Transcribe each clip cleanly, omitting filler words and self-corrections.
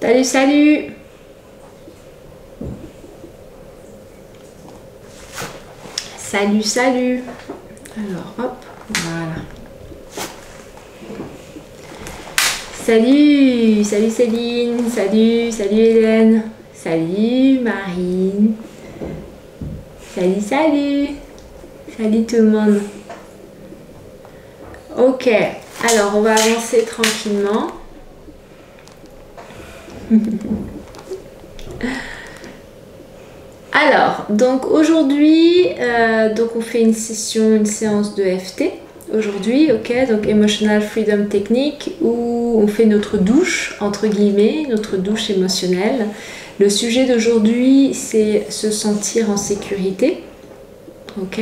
Salut, salut. Salut, salut. Alors, hop, voilà. Salut, salut Céline, salut, salut Hélène, salut Marine, salut, salut, salut tout le monde. Ok, alors on va avancer tranquillement. Alors, donc aujourd'hui, on fait une séance de FT. Aujourd'hui, ok, donc Emotional Freedom Technique, où on fait notre douche, entre guillemets, notre douche émotionnelle. Le sujet d'aujourd'hui, c'est se sentir en sécurité, ok.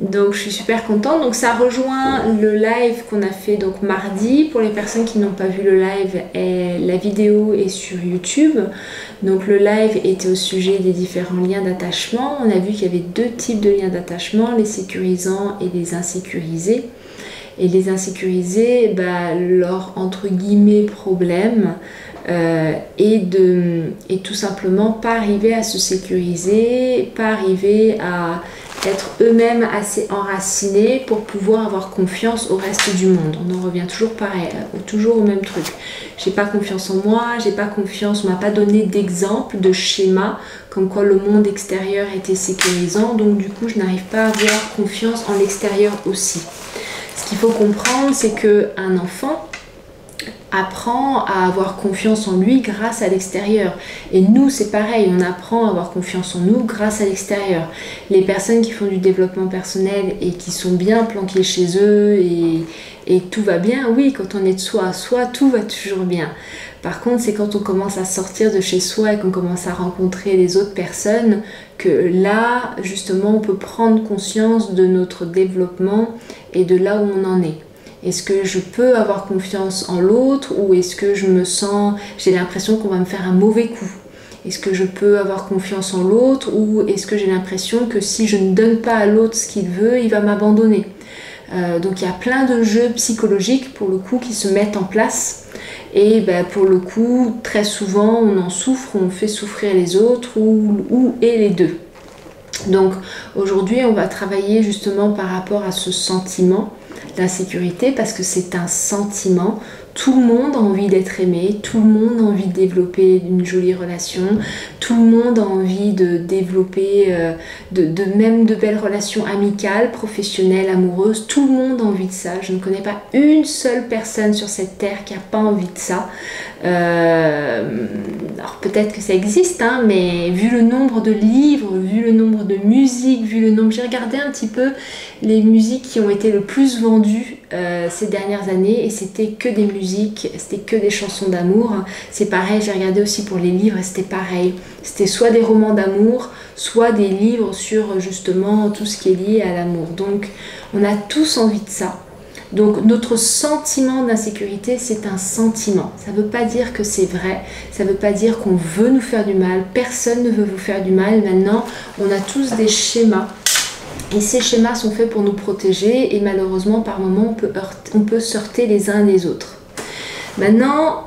Donc je suis super contente. Donc ça rejoint le live qu'on a fait donc mardi. Pour les personnes qui n'ont pas vu le live, la vidéo est sur YouTube. Donc le live était au sujet des différents liens d'attachement. On a vu qu'il y avait deux types de liens d'attachement, les sécurisants et les insécurisés. Et les insécurisés, leur entre guillemets problème et tout simplement pas arriver à se sécuriser, pas arriver à être eux-mêmes assez enracinés pour pouvoir avoir confiance au reste du monde. On en revient toujours pareil, toujours au même truc. J'ai pas confiance en moi, j'ai pas confiance, on m'a pas donné d'exemple, de schéma, comme quoi le monde extérieur était sécurisant, donc du coup je n'arrive pas à avoir confiance en l'extérieur aussi. Ce qu'il faut comprendre, c'est qu'un enfant apprend à avoir confiance en lui grâce à l'extérieur. Et nous, c'est pareil, on apprend à avoir confiance en nous grâce à l'extérieur. Les personnes qui font du développement personnel et qui sont bien planquées chez eux et tout va bien, oui, quand on est de soi à soi, tout va toujours bien. Par contre, c'est quand on commence à sortir de chez soi et qu'on commence à rencontrer les autres personnes que là, justement, on peut prendre conscience de notre développement et de là où on en est. Est-ce que je peux avoir confiance en l'autre ou est-ce que j'ai l'impression qu'on va me faire un mauvais coup? Est-ce que je peux avoir confiance en l'autre ou est-ce que j'ai l'impression que si je ne donne pas à l'autre ce qu'il veut, il va m'abandonner? Donc il y a plein de jeux psychologiques pour le coup qui se mettent en place et pour le coup très souvent on en souffre, on fait souffrir les autres ou les deux. Donc aujourd'hui on va travailler justement par rapport à ce sentiment d'insécurité parce que c'est un sentiment. Tout le monde a envie d'être aimé, tout le monde a envie de développer une jolie relation, tout le monde a envie de développer même de belles relations amicales, professionnelles, amoureuses, tout le monde a envie de ça. Je ne connais pas une seule personne sur cette terre qui n'a pas envie de ça. Alors peut-être que ça existe, hein, mais vu le nombre de livres, vu le nombre de musiques, j'ai regardé un petit peu les musiques qui ont été le plus vendues ces dernières années et c'était que des musiques, c'était que des chansons d'amour. C'est pareil, j'ai regardé aussi pour les livres et c'était pareil. C'était soit des romans d'amour, soit des livres sur justement tout ce qui est lié à l'amour. Donc on a tous envie de ça. Donc notre sentiment d'insécurité, c'est un sentiment. Ça ne veut pas dire que c'est vrai, ça ne veut pas dire qu'on veut nous faire du mal, personne ne veut vous faire du mal. Maintenant, on a tous des schémas. Et ces schémas sont faits pour nous protéger et malheureusement par moments on peut se heurter les uns les autres. Maintenant,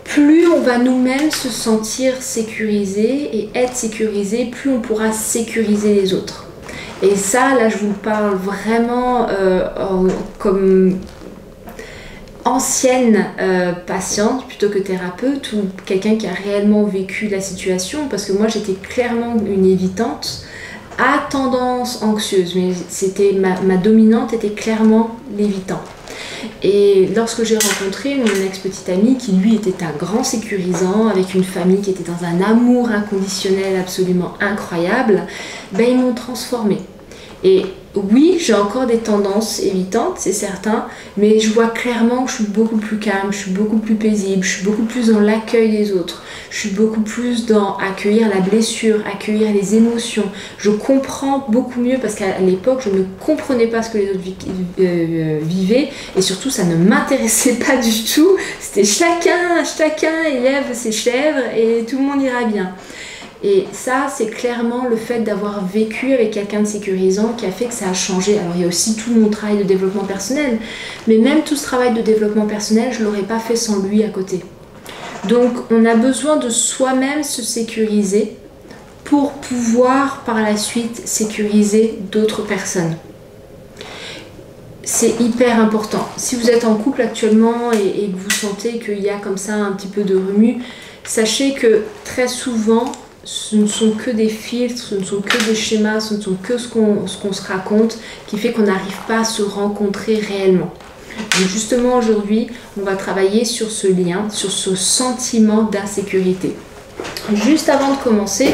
plus on va nous-mêmes se sentir sécurisés et être sécurisés, plus on pourra sécuriser les autres. Et ça, là je vous parle vraiment comme ancienne patiente plutôt que thérapeute ou quelqu'un qui a réellement vécu la situation parce que moi j'étais clairement une évitante à tendance anxieuse, mais ma dominante était clairement l'évitant. Et lorsque j'ai rencontré mon ex-petite amie qui lui était un grand sécurisant avec une famille qui était dans un amour inconditionnel absolument incroyable, ils m'ont transformée. Et oui, j'ai encore des tendances évitantes, c'est certain, mais je vois clairement que je suis beaucoup plus calme, je suis beaucoup plus paisible, je suis beaucoup plus dans l'accueil des autres, je suis beaucoup plus dans accueillir la blessure, accueillir les émotions. Je comprends beaucoup mieux parce qu'à l'époque, je ne comprenais pas ce que les autres vivaient et surtout, ça ne m'intéressait pas du tout. C'était chacun élève ses chèvres et tout le monde ira bien. Et ça, c'est clairement le fait d'avoir vécu avec quelqu'un de sécurisant qui a fait que ça a changé. Alors il y a aussi tout mon travail de développement personnel, mais même tout ce travail de développement personnel, je ne l'aurais pas fait sans lui à côté. Donc on a besoin de soi-même se sécuriser pour pouvoir par la suite sécuriser d'autres personnes. C'est hyper important. Si vous êtes en couple actuellement et que vous sentez qu'il y a comme ça un petit peu de remue, sachez que très souvent, ce ne sont que des filtres, ce ne sont que des schémas, ce ne sont que ce qu'on se raconte qui fait qu'on n'arrive pas à se rencontrer réellement. Donc justement aujourd'hui, on va travailler sur ce lien, sur ce sentiment d'insécurité. Juste avant de commencer,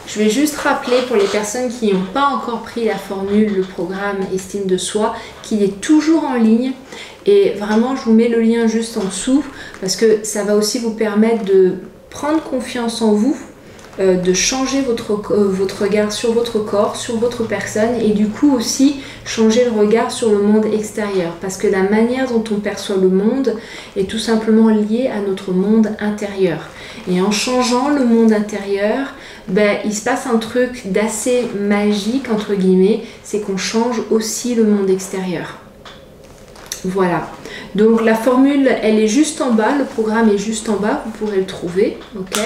je vais juste rappeler pour les personnes qui n'ont pas encore pris la formule, le programme Estime de soi, qu'il est toujours en ligne. Et vraiment, je vous mets le lien juste en dessous parce que ça va aussi vous permettre de prendre confiance en vous, de changer votre regard sur votre corps, sur votre personne et du coup aussi changer le regard sur le monde extérieur parce que la manière dont on perçoit le monde est tout simplement liée à notre monde intérieur. Et en changeant le monde intérieur, il se passe un truc d'assez magique entre guillemets, c'est qu'on change aussi le monde extérieur. Voilà, donc la formule elle est juste en bas, le programme est juste en bas, vous pourrez le trouver, ok.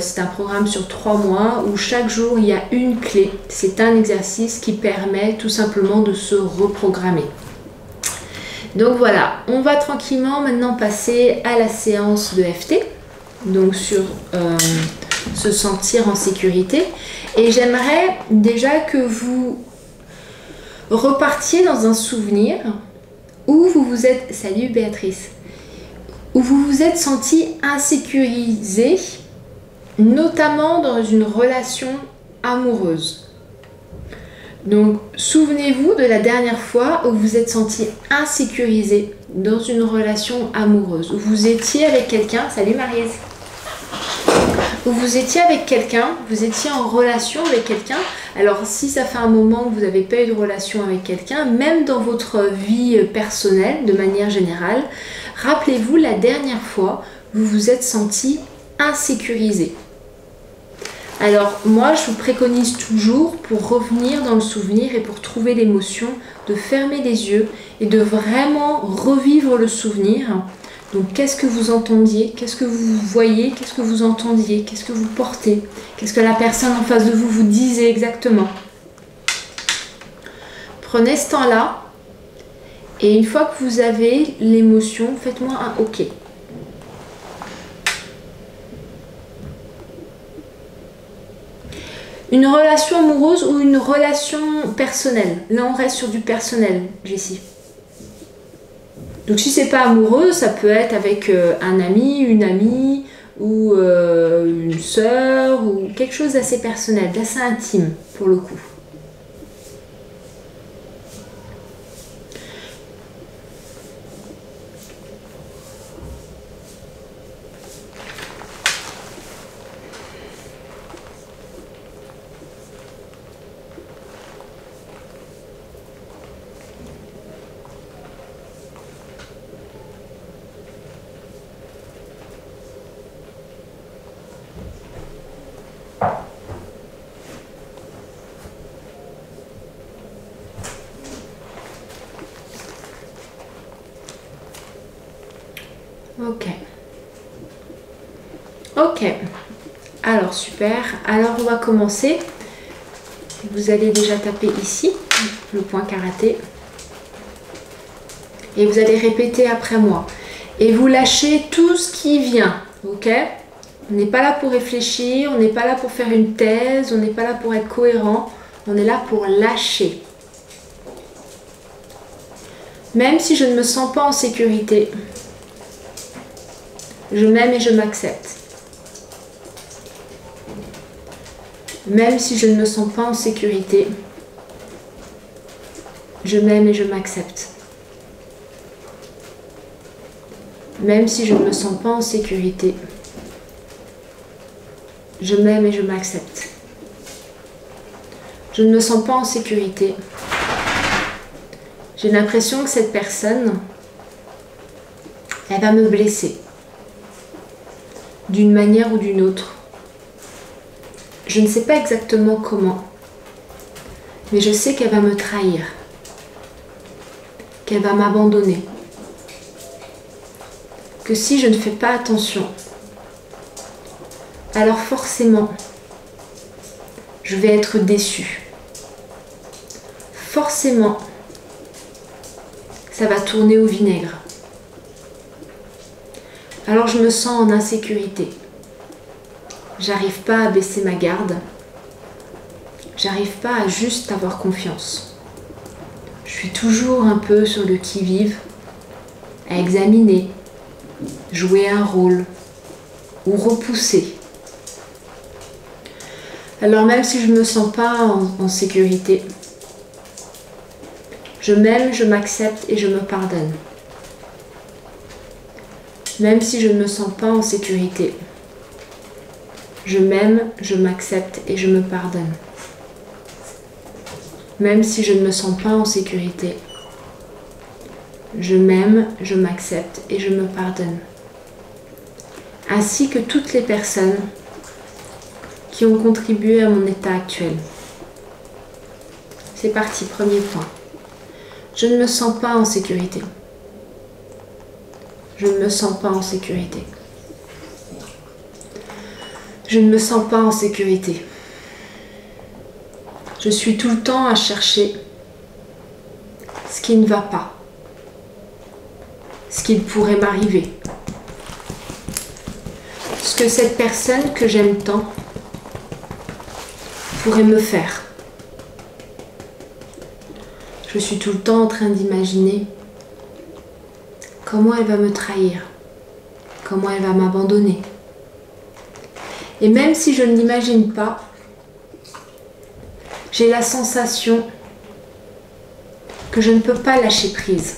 C'est un programme sur 3 mois où chaque jour il y a une clé. C'est un exercice qui permet tout simplement de se reprogrammer. Donc voilà, on va tranquillement maintenant passer à la séance de FT. Donc sur se sentir en sécurité. Et j'aimerais déjà que vous repartiez dans un souvenir où vous vous êtes... Salut Béatrice. Où vous vous êtes senti insécurisé, notamment dans une relation amoureuse. Donc, souvenez-vous de la dernière fois où vous êtes senti insécurisé dans une relation amoureuse, où vous étiez avec quelqu'un, salut Maryse, où vous étiez avec quelqu'un, vous étiez en relation avec quelqu'un. Alors, si ça fait un moment que vous n'avez pas eu de relation avec quelqu'un, même dans votre vie personnelle, de manière générale, rappelez-vous la dernière fois où vous vous êtes senti insécurisé. Alors moi je vous préconise toujours pour revenir dans le souvenir et pour trouver l'émotion de fermer les yeux et de vraiment revivre le souvenir. Donc qu'est-ce que vous entendiez, qu'est-ce que vous voyez, qu'est-ce que vous entendiez, qu'est-ce que vous portez, qu'est-ce que la personne en face de vous vous disait exactement. Prenez ce temps-là et une fois que vous avez l'émotion, faites-moi un OK. Une relation amoureuse ou une relation personnelle? Là, on reste sur du personnel, Jessie. Donc, si c'est pas amoureux, ça peut être avec un ami, une amie, ou une sœur, ou quelque chose d'assez personnel, d'assez intime, pour le coup. Ok, alors super, alors on va commencer. Vous allez déjà taper ici, le point karaté. Et vous allez répéter après moi. Et vous lâchez tout ce qui vient, ok? On n'est pas là pour réfléchir, on n'est pas là pour faire une thèse, on n'est pas là pour être cohérent, on est là pour lâcher. Même si je ne me sens pas en sécurité, je m'aime et je m'accepte. Même si je ne me sens pas en sécurité, je m'aime et je m'accepte. Même si je ne me sens pas en sécurité, je m'aime et je m'accepte. Je ne me sens pas en sécurité. J'ai l'impression que cette personne, elle va me blesser d'une manière ou d'une autre. Je ne sais pas exactement comment, mais je sais qu'elle va me trahir, qu'elle va m'abandonner, que si je ne fais pas attention, alors forcément, je vais être déçue. Forcément, ça va tourner au vinaigre. Alors je me sens en insécurité. J'arrive pas à baisser ma garde. J'arrive pas à juste avoir confiance. Je suis toujours un peu sur le qui-vive, à examiner, jouer un rôle ou repousser. Alors même si je ne me sens pas en sécurité, je m'aime, je m'accepte et je me pardonne. Même si je ne me sens pas en sécurité, je m'aime, je m'accepte et je me pardonne. Même si je ne me sens pas en sécurité, je m'aime, je m'accepte et je me pardonne. Ainsi que toutes les personnes qui ont contribué à mon état actuel. C'est parti, premier point. Je ne me sens pas en sécurité. Je ne me sens pas en sécurité. Je ne me sens pas en sécurité. Je suis tout le temps à chercher ce qui ne va pas, ce qui pourrait m'arriver, ce que cette personne que j'aime tant pourrait me faire. Je suis tout le temps en train d'imaginer comment elle va me trahir, comment elle va m'abandonner. Et même si je ne l'imagine pas, j'ai la sensation que je ne peux pas lâcher prise.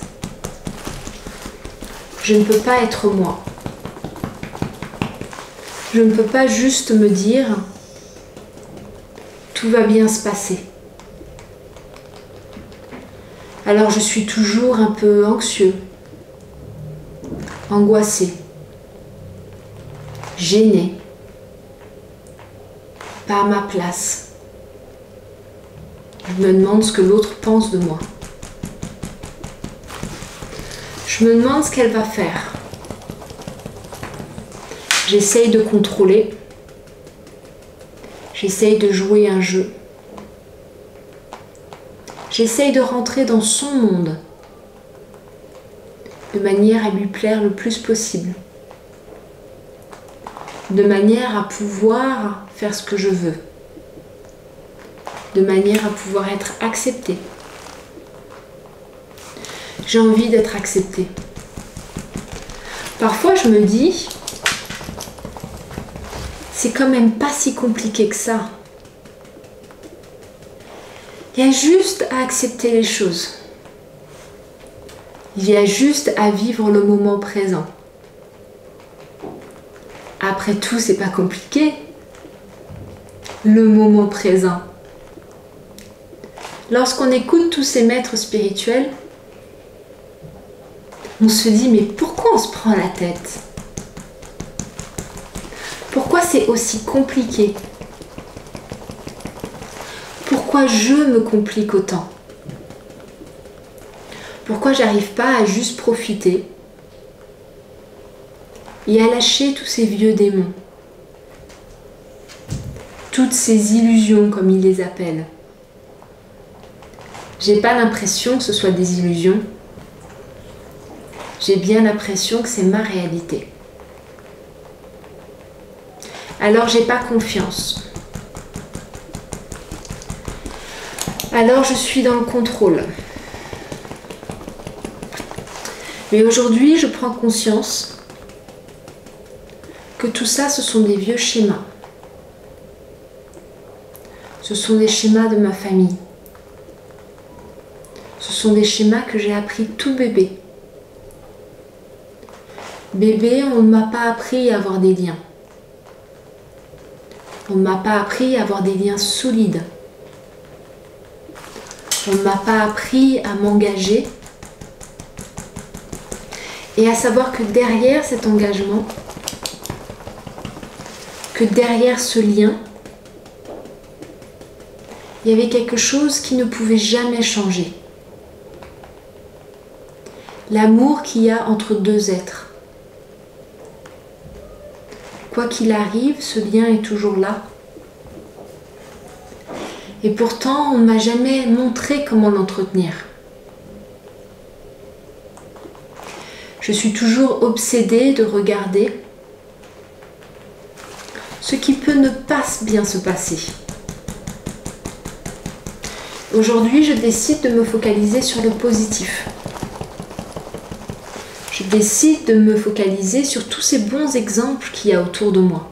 Je ne peux pas être moi. Je ne peux pas juste me dire tout va bien se passer. Alors je suis toujours un peu anxieux, angoissé, gêné, pas à ma place. Je me demande ce que l'autre pense de moi. Je me demande ce qu'elle va faire. J'essaye de contrôler. J'essaye de jouer un jeu. J'essaye de rentrer dans son monde de manière à lui plaire le plus possible. De manière à pouvoir faire ce que je veux. De manière à pouvoir être acceptée. J'ai envie d'être acceptée. Parfois je me dis, c'est quand même pas si compliqué que ça. Il y a juste à accepter les choses. Il y a juste à vivre le moment présent. Après tout, c'est pas compliqué. Le moment présent. Lorsqu'on écoute tous ces maîtres spirituels, on se dit, mais pourquoi on se prend la tête? Pourquoi c'est aussi compliqué? Pourquoi je me complique autant? Pourquoi j'arrive pas à juste profiter et à lâcher tous ces vieux démons? Toutes ces illusions, comme ils les appellent. J'ai pas l'impression que ce soit des illusions. J'ai bien l'impression que c'est ma réalité. Alors j'ai pas confiance. Alors je suis dans le contrôle. Mais aujourd'hui, je prends conscience que tout ça, ce sont des vieux schémas. Ce sont des schémas de ma famille. Ce sont des schémas que j'ai appris tout bébé. Bébé, on ne m'a pas appris à avoir des liens. On ne m'a pas appris à avoir des liens solides. On ne m'a pas appris à m'engager et à savoir que derrière cet engagement, que derrière ce lien, il y avait quelque chose qui ne pouvait jamais changer. L'amour qu'il y a entre deux êtres. Quoi qu'il arrive, ce lien est toujours là. Et pourtant, on ne m'a jamais montré comment l'entretenir. Je suis toujours obsédée de regarder ce qui peut ne pas bien se passer. Aujourd'hui, je décide de me focaliser sur le positif. Je décide de me focaliser sur tous ces bons exemples qu'il y a autour de moi.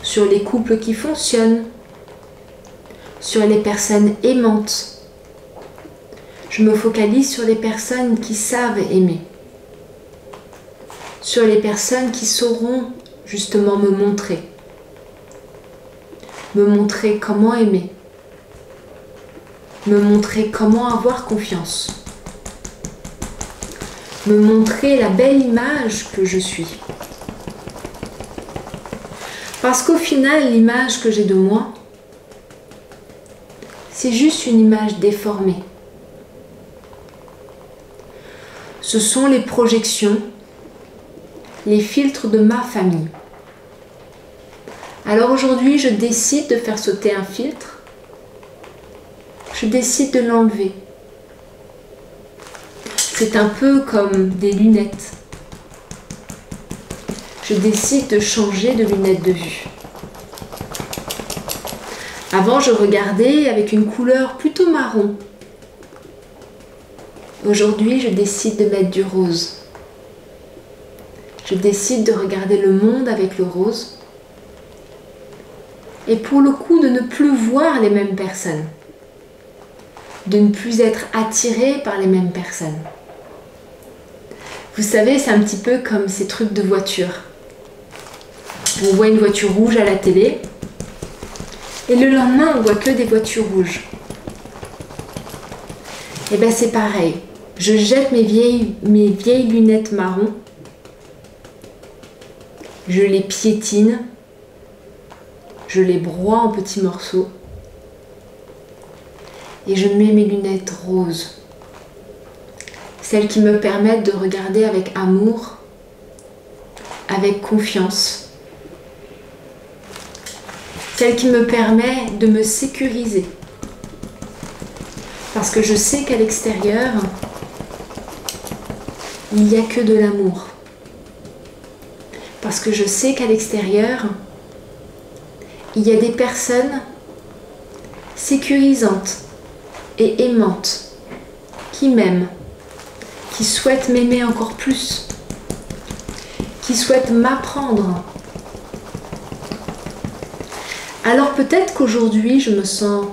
Sur les couples qui fonctionnent, sur les personnes aimantes. Je me focalise sur les personnes qui savent aimer. Sur les personnes qui sauront justement me montrer. Me montrer comment aimer. Me montrer comment avoir confiance. Me montrer la belle image que je suis. Parce qu'au final, l'image que j'ai de moi, c'est juste une image déformée. Ce sont les projections, les filtres de ma famille. Alors aujourd'hui, je décide de faire sauter un filtre. Je décide de l'enlever. C'est un peu comme des lunettes. Je décide de changer de lunettes de vue. Avant, je regardais avec une couleur plutôt marron. Aujourd'hui, je décide de mettre du rose. Je décide de regarder le monde avec le rose. Et pour le coup, de ne plus voir les mêmes personnes. De ne plus être attiré par les mêmes personnes. Vous savez, c'est un petit peu comme ces trucs de voiture. On voit une voiture rouge à la télé et le lendemain, on voit que des voitures rouges. Et bien c'est pareil. Je jette mes vieilles lunettes marron. Je les piétine. Je les broie en petits morceaux. Et je mets mes lunettes roses. Celles qui me permettent de regarder avec amour, avec confiance. Celle qui me permet de me sécuriser. Parce que je sais qu'à l'extérieur, il n'y a que de l'amour. Parce que je sais qu'à l'extérieur, il y a des personnes sécurisantes et aimantes qui m'aiment, qui souhaitent m'aimer encore plus, qui souhaitent m'apprendre. Alors peut-être qu'aujourd'hui, je me sens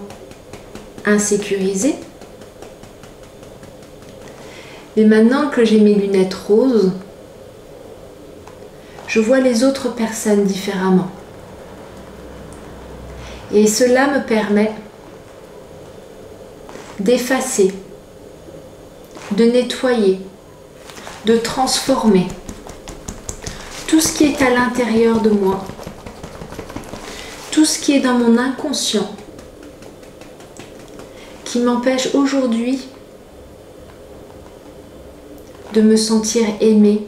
insécurisée. Mais maintenant que j'ai mes lunettes roses, je vois les autres personnes différemment. Et cela me permet d'effacer, de nettoyer, de transformer tout ce qui est à l'intérieur de moi, tout ce qui est dans mon inconscient, qui m'empêche aujourd'hui de me sentir aimée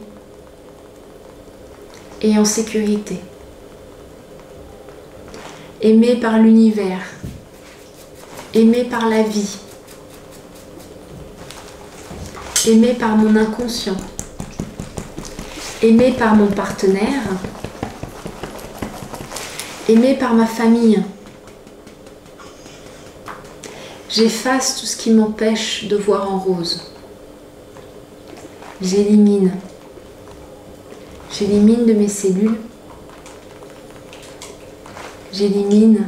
et en sécurité. Aimée par l'univers, aimée par la vie, aimée par mon inconscient, aimée par mon partenaire, aimée par ma famille. J'efface tout ce qui m'empêche de voir en rose. J'élimine. J'élimine de mes cellules. J'élimine.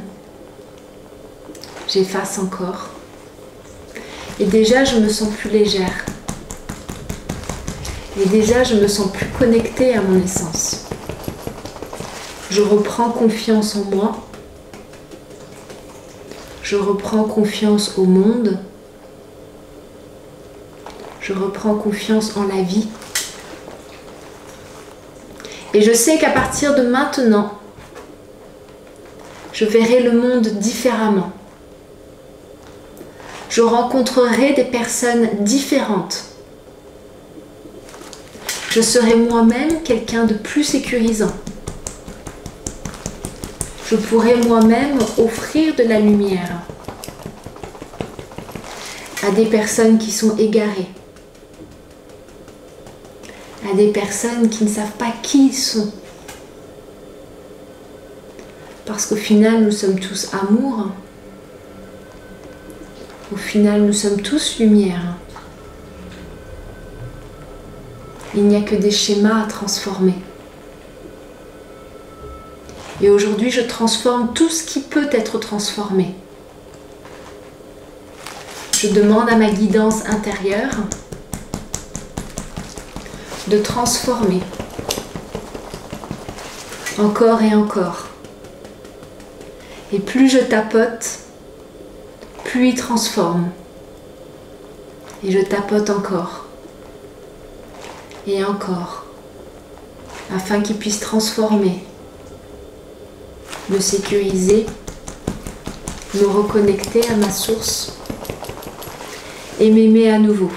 J'efface encore. Et déjà, je me sens plus légère. Et déjà, je me sens plus connectée à mon essence. Je reprends confiance en moi. Je reprends confiance au monde. Je reprends confiance en la vie. Et je sais qu'à partir de maintenant, Je verrai le monde différemment. Je rencontrerai des personnes différentes. Je serai moi-même quelqu'un de plus sécurisant. Je pourrai moi-même offrir de la lumière à des personnes qui sont égarées, à des personnes qui ne savent pas qui ils sont. Parce qu'au final, nous sommes tous amour. Au final, nous sommes tous lumière. Il n'y a que des schémas à transformer. Et aujourd'hui, je transforme tout ce qui peut être transformé. Je demande à ma guidance intérieure de transformer encore et encore. Et plus je tapote, plus il transforme. Et je tapote encore. Et encore. Afin qu'il puisse transformer, me sécuriser, me reconnecter à ma source et m'aimer à nouveau.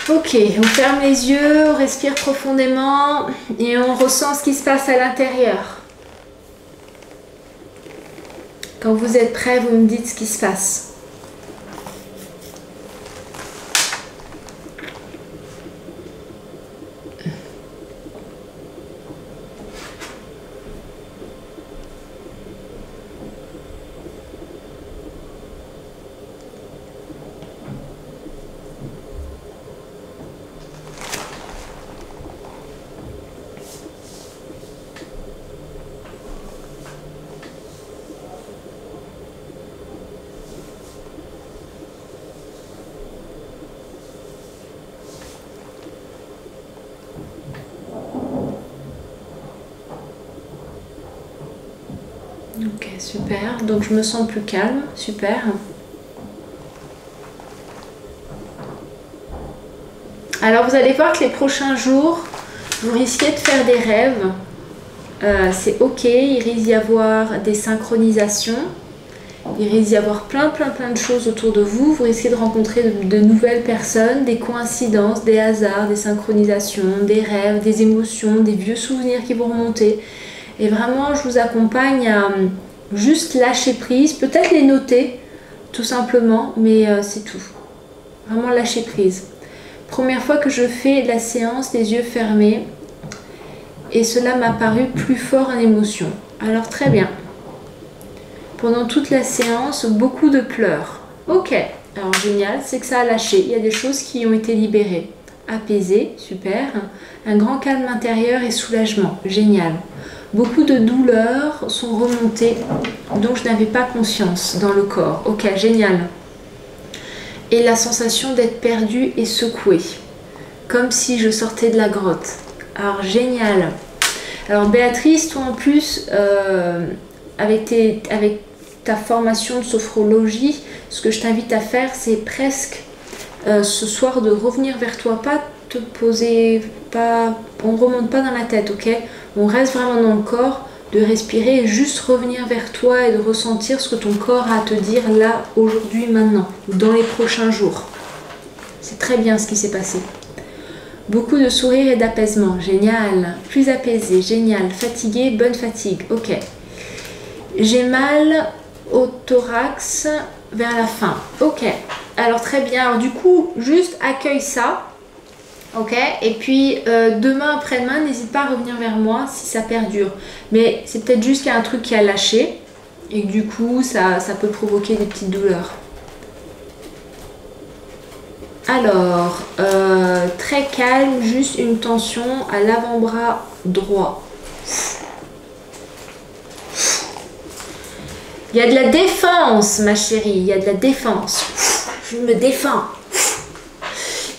Ok, on ferme les yeux, on respire profondément et on ressent ce qui se passe à l'intérieur. Quand vous êtes prêts, vous me dites ce qui se passe. Ok, super. Donc je me sens plus calme. Super. Alors vous allez voir que les prochains jours, vous risquez de faire des rêves. C'est ok, il risque d'y avoir des synchronisations. Il risque d'y avoir plein de choses autour de vous. Vous risquez de rencontrer de nouvelles personnes, des coïncidences, des hasards, des synchronisations, des rêves, des émotions, des vieux souvenirs qui vont remonter. Et vraiment, je vous accompagne à juste lâcher prise, peut-être les noter, tout simplement, mais c'est tout. Vraiment lâcher prise. Première fois que je fais la séance les yeux fermés, et cela m'a paru plus fort en émotion. Alors très bien. Pendant toute la séance, beaucoup de pleurs. Ok, alors génial, c'est que ça a lâché. Il y a des choses qui ont été libérées. Apaisé, super. Un grand calme intérieur et soulagement, génial. Beaucoup de douleurs sont remontées dont je n'avais pas conscience dans le corps. Ok, génial. Et la sensation d'être perdue et secouée, comme si je sortais de la grotte. Alors génial. Alors Béatrice, toi en plus, avec ta formation de sophrologie, ce que je t'invite à faire, c'est presque ce soir de revenir vers toi, pas te poser, on ne remonte pas dans la tête, ok? On reste vraiment dans le corps, de respirer et juste revenir vers toi et de ressentir ce que ton corps a à te dire là, aujourd'hui, maintenant, ou dans les prochains jours. C'est très bien ce qui s'est passé. Beaucoup de sourires et d'apaisement, génial. Plus apaisé, génial. Fatigué, bonne fatigue, ok. J'ai mal au thorax vers la fin, ok. Alors très bien, alors du coup, juste accueille ça. Ok, et puis demain, après-demain, n'hésite pas à revenir vers moi si ça perdure. Mais c'est peut-être juste qu'il y a un truc qui a lâché et que du coup, ça peut provoquer des petites douleurs. Alors, très calme, juste une tension à l'avant-bras droit. Il y a de la défense, ma chérie, il y a de la défense. Je me défends.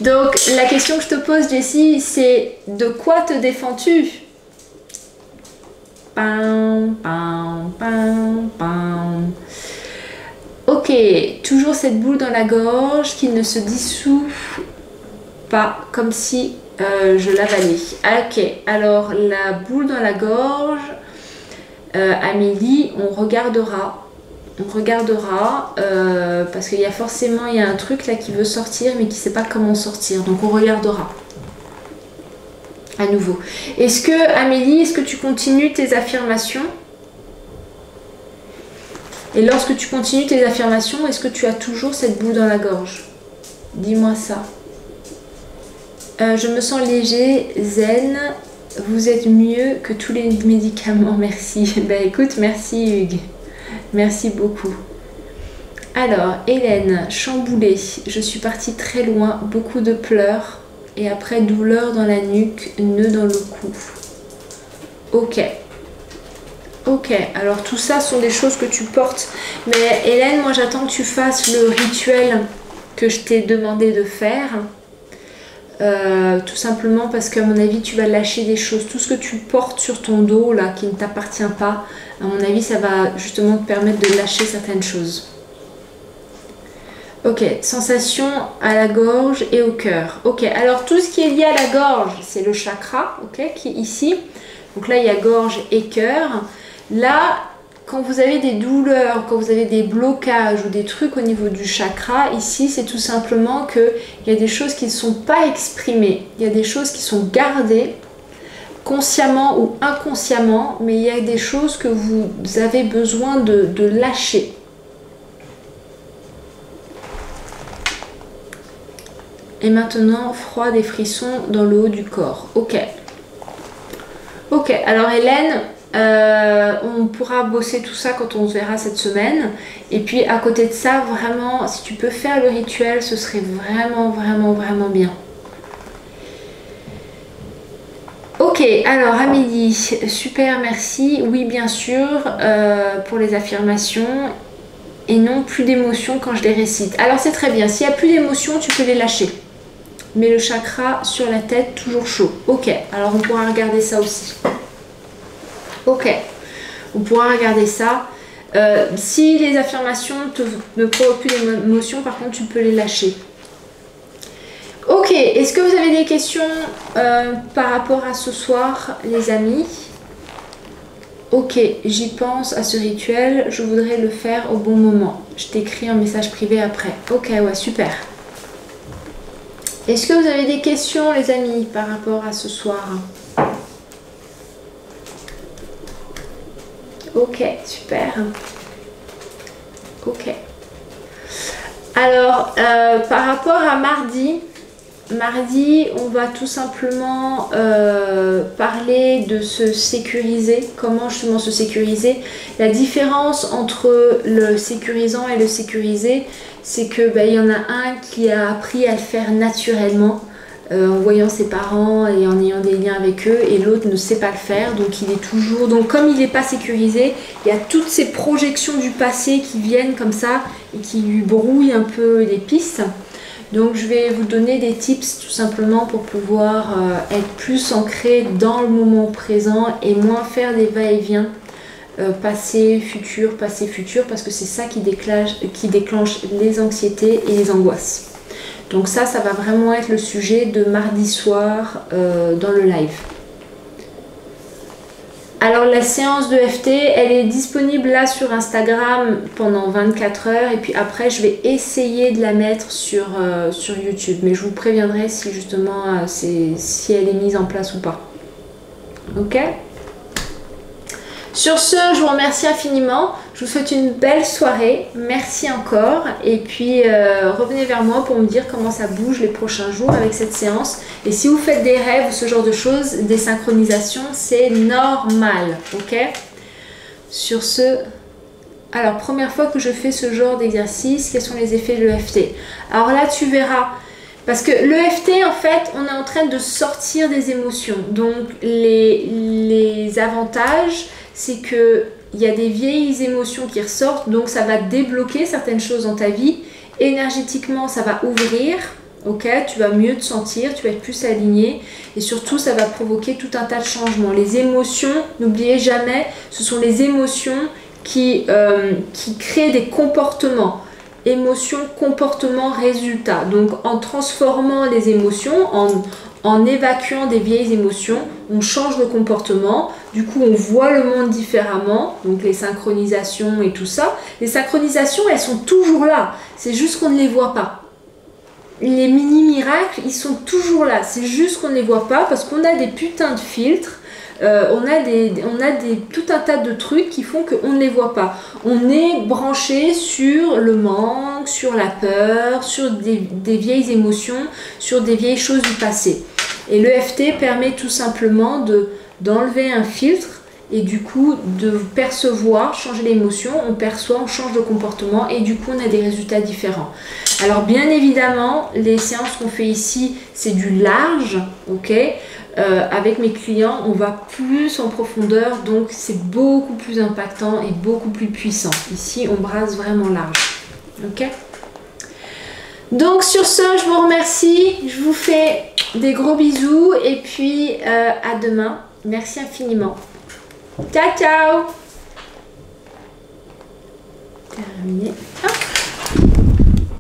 Donc, la question que je te pose, Jessie, c'est de quoi te défends-tu? Pam, pam, pam, pam. Ok, toujours cette boule dans la gorge qui ne se dissout pas, comme si je l'avalais. Ok, alors la boule dans la gorge, Amélie, on regardera. On regardera parce qu'il y a forcément un truc là qui veut sortir mais qui ne sait pas comment sortir. Donc on regardera à nouveau. Est-ce que Amélie, est-ce que tu continues tes affirmations? Et lorsque tu continues tes affirmations, est-ce que tu as toujours cette boue dans la gorge? Dis-moi ça. Je me sens léger, zen. Vous êtes mieux que tous les médicaments. Merci. Ben écoute, merci Hugues. Merci beaucoup. Alors, Hélène, chamboulée. Je suis partie très loin, beaucoup de pleurs. Et après, douleur dans la nuque, nœud dans le cou. Ok. Ok, alors tout ça sont des choses que tu portes. Mais Hélène, moi j'attends que tu fasses le rituel que je t'ai demandé de faire. Tout simplement parce qu'à mon avis, tu vas lâcher des choses. Tout ce que tu portes sur ton dos, là, qui ne t'appartient pas, à mon avis, ça va justement te permettre de lâcher certaines choses. Ok, sensation à la gorge et au cœur. Ok, alors tout ce qui est lié à la gorge, c'est le chakra, ok, qui est ici. Donc là, il y a gorge et cœur. Là, quand vous avez des douleurs, quand vous avez des blocages ou des trucs au niveau du chakra, ici, c'est tout simplement qu'il y a des choses qui ne sont pas exprimées. Il y a des choses qui sont gardées, consciemment ou inconsciemment, mais il y a des choses que vous avez besoin de lâcher. Et maintenant, froid, des frissons dans le haut du corps. Ok. Ok, alors Hélène, on pourra bosser tout ça quand on se verra cette semaine. Et puis à côté de ça, vraiment, si tu peux faire le rituel, ce serait vraiment, vraiment, vraiment bien. Ok, alors Amélie, super, merci. Oui, bien sûr, pour les affirmations. Et non, plus d'émotions quand je les récite. Alors c'est très bien, s'il n'y a plus d'émotions, tu peux les lâcher. Mais le chakra sur la tête, toujours chaud. Ok, alors on pourra regarder ça aussi. Ok, on pourra regarder ça. Si les affirmations ne provoquent plus d'émotions, par contre, tu peux les lâcher. Ok, est-ce que vous avez des questions par rapport à ce soir, les amis? Ok, j'y pense à ce rituel, je voudrais le faire au bon moment. Je t'écris un message privé après. Ok, ouais, super. Est-ce que vous avez des questions, les amis, par rapport à ce soir? Ok, super. Ok. Alors, par rapport à mardi, on va tout simplement parler de se sécuriser. Comment justement se sécuriser? La différence entre le sécurisant et le sécurisé, c'est que il y en a un qui a appris à le faire naturellement en voyant ses parents et en ayant des liens avec eux, et l'autre ne sait pas le faire, donc il est toujours... Donc comme il n'est pas sécurisé, il y a toutes ces projections du passé qui viennent comme ça et qui lui brouillent un peu les pistes. Donc je vais vous donner des tips tout simplement pour pouvoir être plus ancré dans le moment présent et moins faire des va-et-vient passé, futur, parce que c'est ça qui déclenche les anxiétés et les angoisses. Donc ça va vraiment être le sujet de mardi soir dans le live. Alors la séance de FT, elle est disponible là sur Instagram pendant 24 heures et puis après je vais essayer de la mettre sur YouTube. Mais je vous préviendrai si justement si elle est mise en place ou pas. Ok ? Sur ce, je vous remercie infiniment. Je vous souhaite une belle soirée. Merci encore. Et puis, revenez vers moi pour me dire comment ça bouge les prochains jours avec cette séance. Et si vous faites des rêves ou ce genre de choses, des synchronisations, c'est normal. Ok ? Sur ce... Alors, première fois que je fais ce genre d'exercice, quels sont les effets de l'EFT? Alors là, tu verras... Parce que l'EFT, en fait, on est en train de sortir des émotions. Donc, les avantages... c'est que il y a des vieilles émotions qui ressortent, donc ça va débloquer certaines choses dans ta vie. Énergétiquement, ça va ouvrir, ok, tu vas mieux te sentir, tu vas être plus aligné, et surtout, ça va provoquer tout un tas de changements. Les émotions, n'oubliez jamais, ce sont les émotions qui créent des comportements. Émotions, comportements, résultats. Donc, en transformant les émotions, en évacuant des vieilles émotions, on change de comportement. Du coup, on voit le monde différemment. Donc les synchronisations et tout ça. Les synchronisations, elles sont toujours là. C'est juste qu'on ne les voit pas. Les mini-miracles, ils sont toujours là. C'est juste qu'on ne les voit pas parce qu'on a des putains de filtres. On a tout un tas de trucs qui font qu'on ne les voit pas. On est branché sur le manque, sur la peur, sur des vieilles émotions, sur des vieilles choses du passé. Et l'EFT permet tout simplement d'enlever un filtre et du coup de percevoir, changer l'émotion, on perçoit, on change de comportement et du coup on a des résultats différents. Alors bien évidemment, les séances qu'on fait ici, c'est du large, ok. Avec mes clients, on va plus en profondeur, donc c'est beaucoup plus impactant et beaucoup plus puissant. Ici, on brasse vraiment large, ok. Donc sur ce, je vous remercie, je vous fais des gros bisous et puis à demain. Merci infiniment. Ciao, ciao. Terminé.